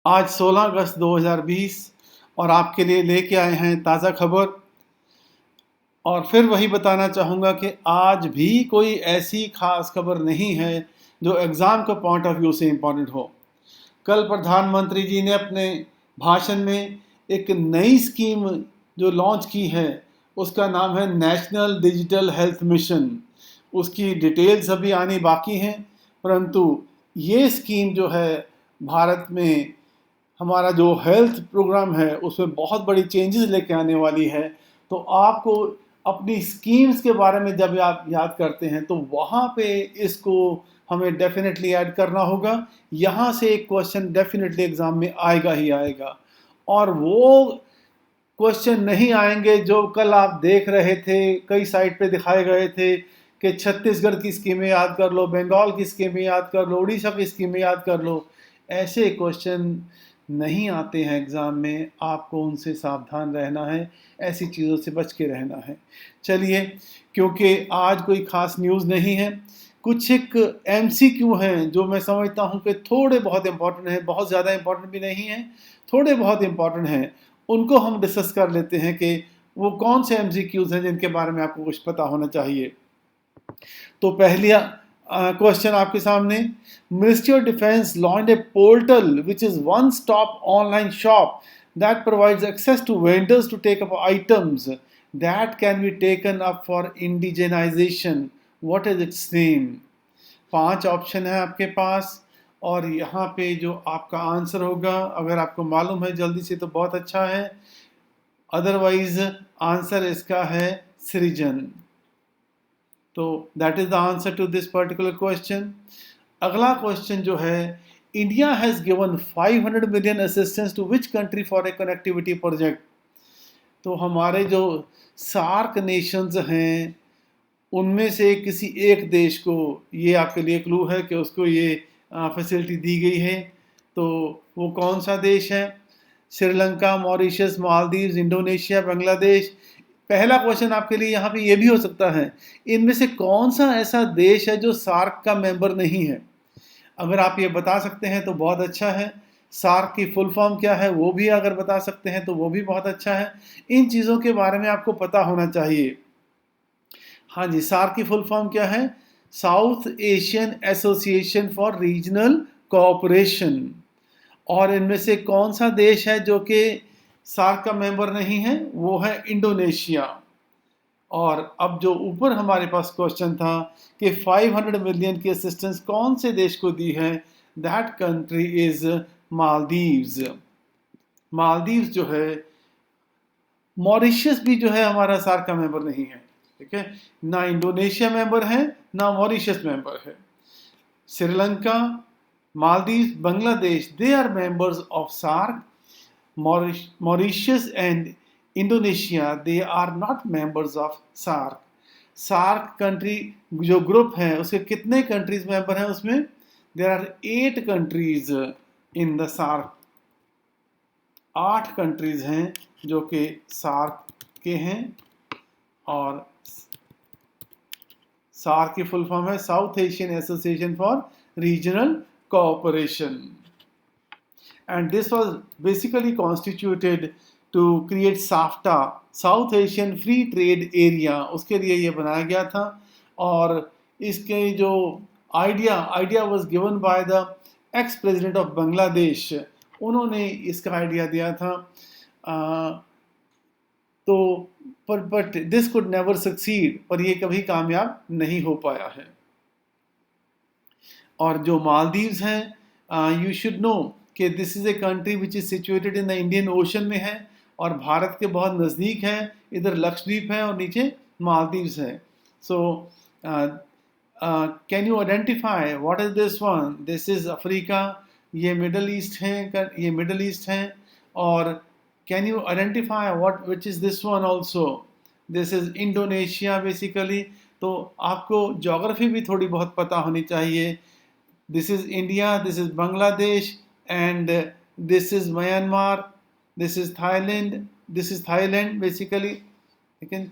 आज 16 अगस्त 2020 और आपके लिए लेके आए हैं ताज़ा खबर। और फिर वही बताना चाहूँगा कि आज भी कोई ऐसी खास खबर नहीं है जो एग्ज़ाम के पॉइंट ऑफ व्यू से इम्पॉर्टेंट हो। कल प्रधानमंत्री जी ने अपने भाषण में एक नई स्कीम जो लॉन्च की है, उसका नाम है नेशनल डिजिटल हेल्थ मिशन। उसकी डिटेल्स अभी आनी बाकी हैं, परंतु ये स्कीम जो है भारत में हमारा जो हेल्थ प्रोग्राम है उसमें बहुत बड़ी चेंजेस लेके आने वाली है। तो आपको अपनी स्कीम्स के बारे में जब आप याद करते हैं तो वहाँ पे इसको हमें डेफिनेटली ऐड करना होगा। यहाँ से एक क्वेश्चन डेफिनेटली एग्ज़ाम में आएगा ही आएगा। और वो क्वेश्चन नहीं आएंगे जो कल आप देख रहे थे, कई साइट पे दिखाए गए थे कि छत्तीसगढ़ की स्कीमें याद कर लो, बंगाल की स्कीमें याद कर लो, उड़ीसा की स्कीमें याद कर लो। ऐसे क्वेश्चन नहीं आते हैं एग्ज़ाम में, आपको उनसे सावधान रहना है, ऐसी चीज़ों से बच के रहना है। चलिए, क्योंकि आज कोई ख़ास न्यूज़ नहीं है, कुछ एक एमसीक्यू हैं जो मैं समझता हूँ कि थोड़े बहुत इम्पोर्टेंट हैं, बहुत ज़्यादा इम्पोर्टेंट भी नहीं हैं, थोड़े बहुत इम्पोर्टेंट हैं। उनको हम डिस्कस कर लेते हैं कि वो कौन से एमसीक्यूज़ हैं जिनके बारे में आपको कुछ पता होना चाहिए। तो पहला क्वेश्चन आपके सामने, ministry of defence launch a portal which is one stop online shop that provides access to vendors to take up items that can be taken up for indigenization. What is its name? 5 option है आपके पास और यहाँ पे जो आपका answer होगा, अगर आपको मालूम है जल्दी से तो बहुत अच्छा है, अदरवाइज आंसर इसका है सृजन। तो that is the answer to this particular question. अगला क्वेश्चन जो है, India has given 500 million assistance to which country for a connectivity project. तो हमारे जो सार्क नेशंस हैं उनमें से किसी एक देश को, ये आपके लिए क्लू है कि उसको ये फैसिलिटी दी गई है। तो वो कौन सा देश है? Sri Lanka, Mauritius, Maldives, Indonesia, Bangladesh. पहला क्वेश्चन आपके लिए यहाँ पे ये भी हो सकता है, इनमें से कौन सा ऐसा देश है जो सार्क का मेंबर नहीं है? अगर आप ये बता सकते हैं तो बहुत अच्छा है। सार्क की फुल फॉर्म क्या है वो भी अगर बता सकते हैं तो वो भी बहुत अच्छा है। इन चीज़ों के बारे में आपको पता होना चाहिए। हाँ जी, सार्क की फुल फॉर्म क्या है? South Asian Association for Regional cooperation. और इनमें से कौन सा देश है जो कि सार्क का मेंबर नहीं है? वो है इंडोनेशिया। और अब जो ऊपर हमारे पास क्वेश्चन था कि 500 मिलियन की असिस्टेंस कौन से देश को दी है, that country is Maldives. Maldives जो है, मॉरिशस भी जो है हमारा सार्क का मेंबर नहीं है, ठीक है। ना इंडोनेशिया मेंबर है, ना मॉरिशस मेंबर है। Sri Lanka, Maldives, Bangladesh, they are members of SAARC. Mauritius and Indonesia, they are not members of SARC. SAARC country जो ग्रुप है उसके कितने कंट्रीज मेंबर हैं उसमें? There are 8 countries in the SAARC. 8 countries हैं जो कि सार्क के हैं। और सार्क की फुल फॉर्म है South Asian Association for Regional Cooperation. And this was basically constituted to create SAFTA, South Asian Free Trade Area, उसके लिए ये बनाया गया था। और इसके जो idea was given by the ex president of Bangladesh, उन्होंने इसका आइडिया दिया था। तो but this could never succeed, पर ये कभी कामयाब नहीं हो पाया है। और जो मालदीव्स हैं, यू शुड नो कि this is a country which is situated in the Indian ocean में है और भारत के बहुत नज़दीक है। इधर लक्षद्वीप है और नीचे मालदीव्स है। So can you identify what is this one? This is Africa, ये मिडल ईस्ट है, ये मिडल ईस्ट है। और can you identify what which is this one also? This is Indonesia basically. तो आपको ज्योग्राफी भी थोड़ी बहुत पता होनी चाहिए। This is India, this is Bangladesh, and this is Myanmar, this is Thailand basically। लेकिन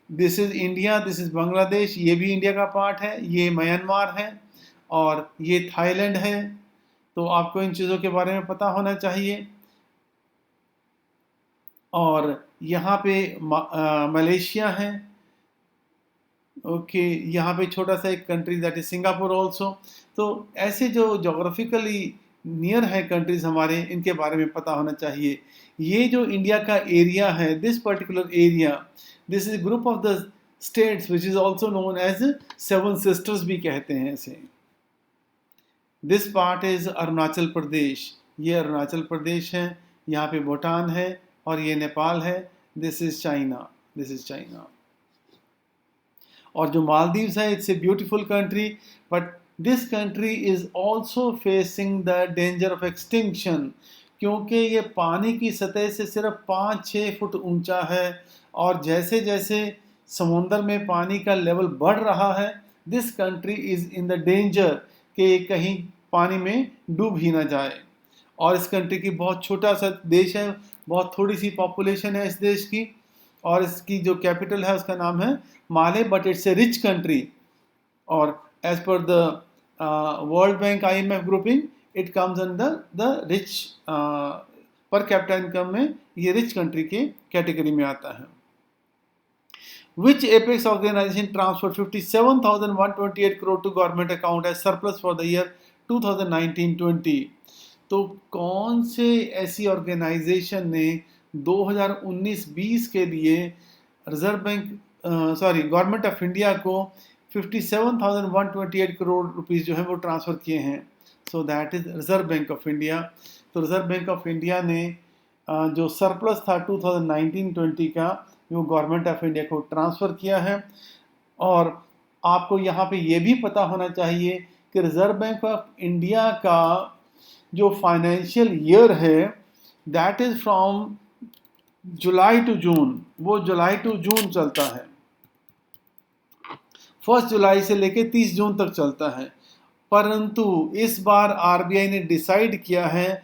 this is India, this is Bangladesh, ये भी इंडिया का पार्ट है, ये म्यांमार है और ये थाईलैंड है। तो आपको इन चीज़ों के बारे में पता होना चाहिए। और यहाँ पे मलेशिया है, ओके, यहाँ पे छोटा सा एक country that is Singapore also. तो ऐसे जो जोग्राफिकली नियर है कंट्रीज हमारे, इनके बारे में पता होना चाहिए। ये जो इंडिया का एरिया है, this particular area, this is group of the states which is also known as seven sisters भी कहते हैं इसे। दिस पार्ट इज अरुणाचल प्रदेश, ये अरुणाचल प्रदेश है, यहाँ पे भूटान है और ये नेपाल है। This is China, this is China. और जो मालदीव्स है, it's a beautiful country, but this country is also facing the danger of extinction, क्योंकि ये पानी की सतह से सिर्फ 5-6 फुट ऊंचा है, और जैसे जैसे समुंदर में पानी का लेवल बढ़ रहा है, this country is in the danger कि कहीं पानी में डूब ही ना जाए। और इस कंट्री की बहुत छोटा सा देश है, बहुत थोड़ी सी पॉपुलेशन है इस देश की, और इसकी जो कैपिटल है उसका नाम है Male, but it's a rich country. और as per the world bank IMF grouping, it comes under the rich, per capita income में ये रिच कंट्री के कैटेगरी में आता है। Which apex organization transferred 57,128 crore to government account as surplus for the year 2019-20? तो कौन से ऐसी ऑर्गेनाइजेशन ने 2019-20 के लिए reserve bank government of India को 57,128 करोड़ रुपीस जो है वो ट्रांसफ़र किए हैं? सो that is reserve Bank of India. तो रिजर्व बैंक ऑफ इंडिया ने जो सरप्लस था 2019-20 का, वो गवर्नमेंट ऑफ इंडिया को ट्रांसफ़र किया है। और आपको यहाँ पे ये भी पता होना चाहिए कि रिजर्व बैंक ऑफ इंडिया का जो फाइनेंशियल ईयर है, that is from July to June, वो जुलाई टू जून चलता है, 1 जुलाई से लेके 30 जून तक चलता है। परंतु इस बार RBI ने डिसाइड किया है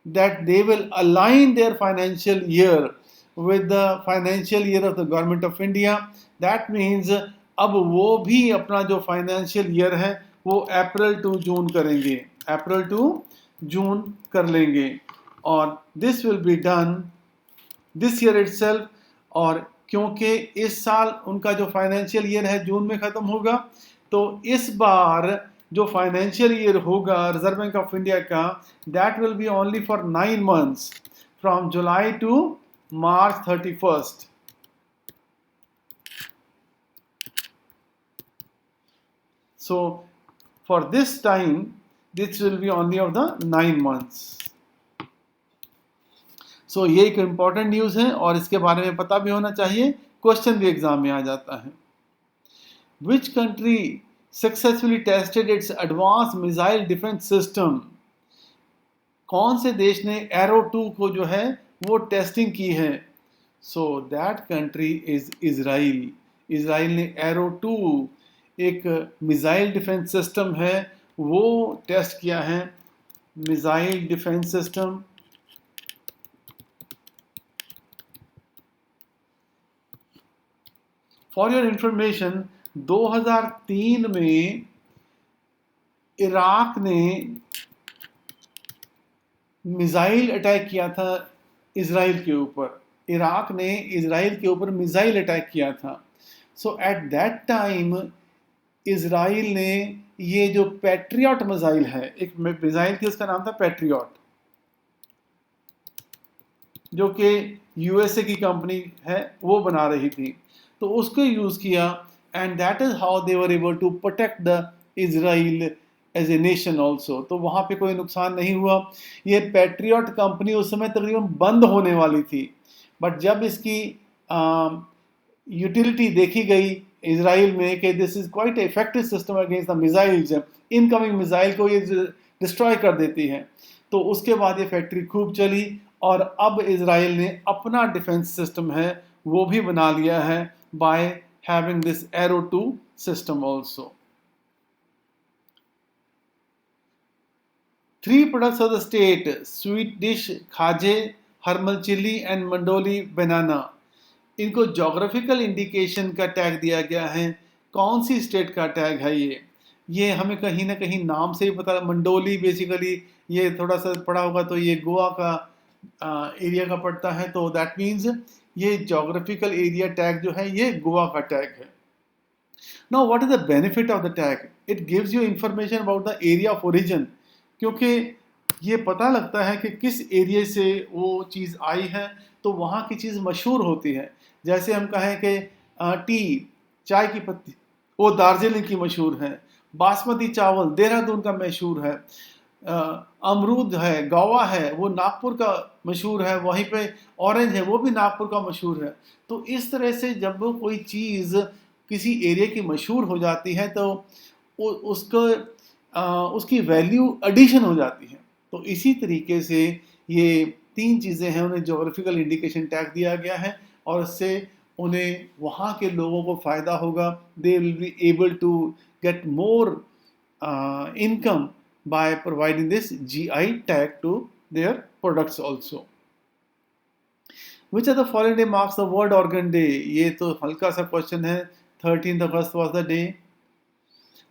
that they will align there financial year with the financial year of the government of India. That means अब वो भी अपना जो फाइनेंशियल ईयर है वो अप्रैल टू जून करेंगे, अप्रैल टू जून कर लेंगे, और this will be done this year itself. और क्योंकि इस साल उनका जो फाइनेंशियल ईयर है जून में ख़त्म होगा, तो इस बार जो फाइनेंशियल ईयर होगा रिजर्व बैंक ऑफ इंडिया का, that will be only for 9 months फ्रॉम July to March 31st. So for this time, this will be only of the 9 months. So ये एक important news है और इसके बारे में पता भी होना चाहिए, क्वेश्चन भी एग्जाम में आ जाता है। Which country successfully tested its advanced missile defense system? कौन से देश ने एरो 2 को जो है वो टेस्टिंग की है? So that country is Israel. Israel ने एरो 2, एक मिसाइल डिफेंस सिस्टम है, वो टेस्ट किया है। Missile defence system, for your information, 2003 में इराक ने मिसाइल अटैक किया था इजराइल के ऊपर। इराक ने इजराइल के ऊपर मिसाइल अटैक किया था। सो एट दैट टाइम इजराइल ने ये जो पैट्रियट मिसाइल है, एक मिसाइल थी उसका नाम था पैट्रियट, जो कि USA की कंपनी है वो बना रही थी, तो उसको यूज़ किया, and that is how they were able to protect the Israel as a nation also. तो वहाँ पे कोई नुकसान नहीं हुआ। ये पैट्रियट कंपनी उस समय तकरीबन बंद होने वाली थी, बट जब इसकी यूटिलिटी देखी गई इजराइल में कि this is quite effective system against the missiles, incoming missile को ये डिस्ट्रॉय कर देती है, तो उसके बाद ये फैक्ट्री खूब चली, और अब इजराइल ने अपना डिफेंस सिस्टम है वो भी बना लिया है by having this arrow 2 system also. 3 products of the state, sweet dish खाजे, हर्मल चिल्ली एंड मंडोली बनाना, इनको जोग्राफिकल इंडिकेशन का टैग दिया गया है। कौन सी स्टेट का टैग है ये हमें कहीं ना कहीं नाम से ही पता। मंडोली बेसिकली ये थोड़ा सा पढ़ा होगा तो ये गोवा का एरिया का पड़ता है, तो दैट मीन्स ये जोग्राफिकल एरिया टैग जो है ये गोवा का टैग है। Now, what is the benefit of the tag? It gives you information about the area of origin, क्योंकि ये पता लगता है कि किस एरिया से वो चीज़ आई है, तो वहाँ की चीज़ मशहूर होती है। जैसे हम कहें कि टी, चाय की पत्ती, वो दार्जिलिंग की मशहूर है। बासमती चावल देहरादून का मशहूर है। अमरूद है, गावा है, वो नागपुर का मशहूर है। वहीं पे ऑरेंज है, वो भी नागपुर का मशहूर है। तो इस तरह से जब वो कोई चीज़ किसी एरिया की मशहूर हो जाती है तो उसको उसकी वैल्यू एडिशन हो जाती है। तो इसी तरीके से ये 3 चीज़ें हैं, उन्हें जोग्राफिकल इंडिकेशन टैग दिया गया है और इससे उन्हें वहाँ के लोगों को फ़ायदा होगा। They will be able to get more income by providing this GI tag to their products also. Which of the following day marks the World Organ Day? ये तो हल्का सा क्वेश्चन है। 13th August was the day.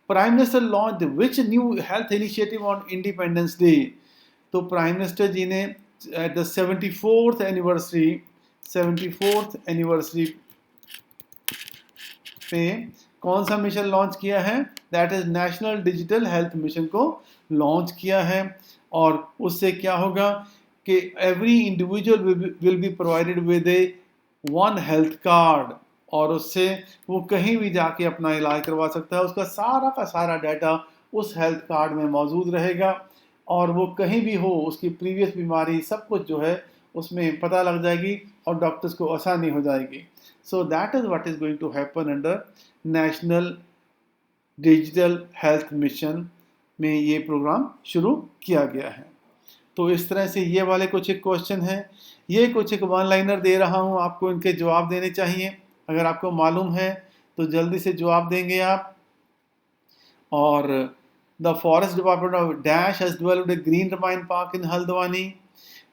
Prime Minister launched which new health initiative on Independence Day? तो prime minister जी ने at the 74th anniversary पे कौन सा मिशन लॉन्च किया है? That is national digital health mission को लॉन्च किया है। और उससे क्या होगा कि every individual will be provided with A one health card, और उससे वो कहीं भी जाके अपना इलाज करवा सकता है। उसका सारा का सारा डाटा उस हेल्थ कार्ड में मौजूद रहेगा और वो कहीं भी हो उसकी प्रीवियस बीमारी सब कुछ जो है उसमें पता लग जाएगी और डॉक्टर्स को आसानी हो जाएगी। So that is what is going to happen under national digital health mission में ये प्रोग्राम शुरू किया गया है। तो इस तरह से ये वाले कुछ एक क्वेश्चन हैं। ये कुछ एक वन लाइनर दे रहा हूँ, आपको इनके जवाब देने चाहिए। अगर आपको मालूम है तो जल्दी से जवाब देंगे आप। और the forest department of dash has developed a green Ramayana park in Haldwani.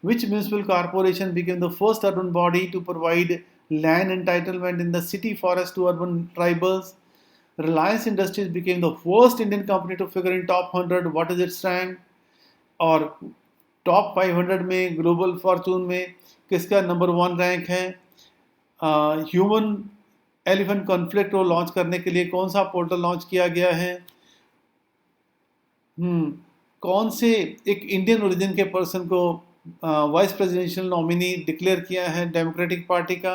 Which municipal corporation became the first urban body to provide land entitlement in the city forest to urban tribals? Reliance Industries became the first Indian company to figure in top 100. What is its rank? और top 500 में global Fortune में किसका number 1 rank है? Human elephant conflict को launch करने के लिए कौन सा पोर्टल लॉन्च किया गया है? कौन से एक इंडियन ओरिजिन के पर्सन को वाइस प्रेसिडेंशियल नॉमिनी डिक्लेयर किया है डेमोक्रेटिक पार्टी का?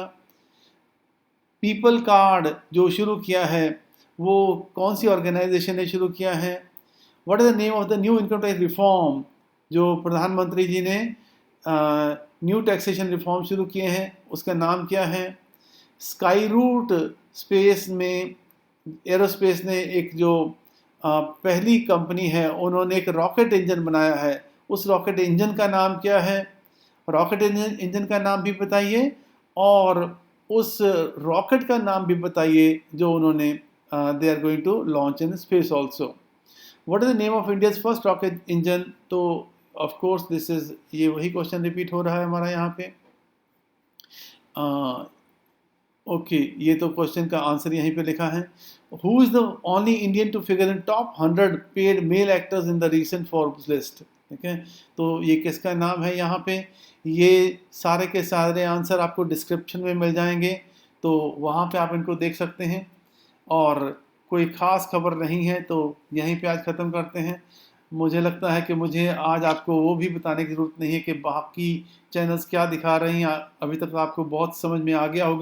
पीपल कार्ड जो शुरू किया है वो कौन सी ऑर्गेनाइजेशन ने शुरू किया है? What is the name of the new income tax reform जो प्रधानमंत्री जी ने न्यू टैक्सेशन रिफॉर्म शुरू किए हैं उसका नाम क्या है? स्काई रूट स्पेस में एरोस्पेस ने एक जो पहली कंपनी है उन्होंने एक रॉकेट इंजन बनाया है, उस रॉकेट इंजन का नाम क्या है? रॉकेट इंजन का नाम भी बताइए और उस रॉकेट का नाम भी बताइए जो उन्होंने they are going to launch in space also. What is the name of India's first rocket engine? तो ऑफ कोर्स दिस इज, ये वही क्वेश्चन रिपीट हो रहा है हमारा यहाँ पे। ओके, ये तो क्वेश्चन का आंसर यहीं पे लिखा है। Who is the only Indian to figure in top 100 paid male actors in the recent Forbes list? ठीक है, तो ये किसका नाम है यहाँ पे? ये सारे के सारे आंसर आपको डिस्क्रिप्शन में मिल जाएंगे, तो वहाँ पे आप इनको देख सकते हैं। और कोई ख़ास खबर नहीं है तो यहीं पे आज ख़त्म करते हैं। मुझे लगता है कि मुझे आज आपको वो भी बताने की ज़रूरत नहीं है कि बाकी चैनल्स क्या दिखा रही हैं। अभी तक आपको बहुत समझ में आ गया होगा।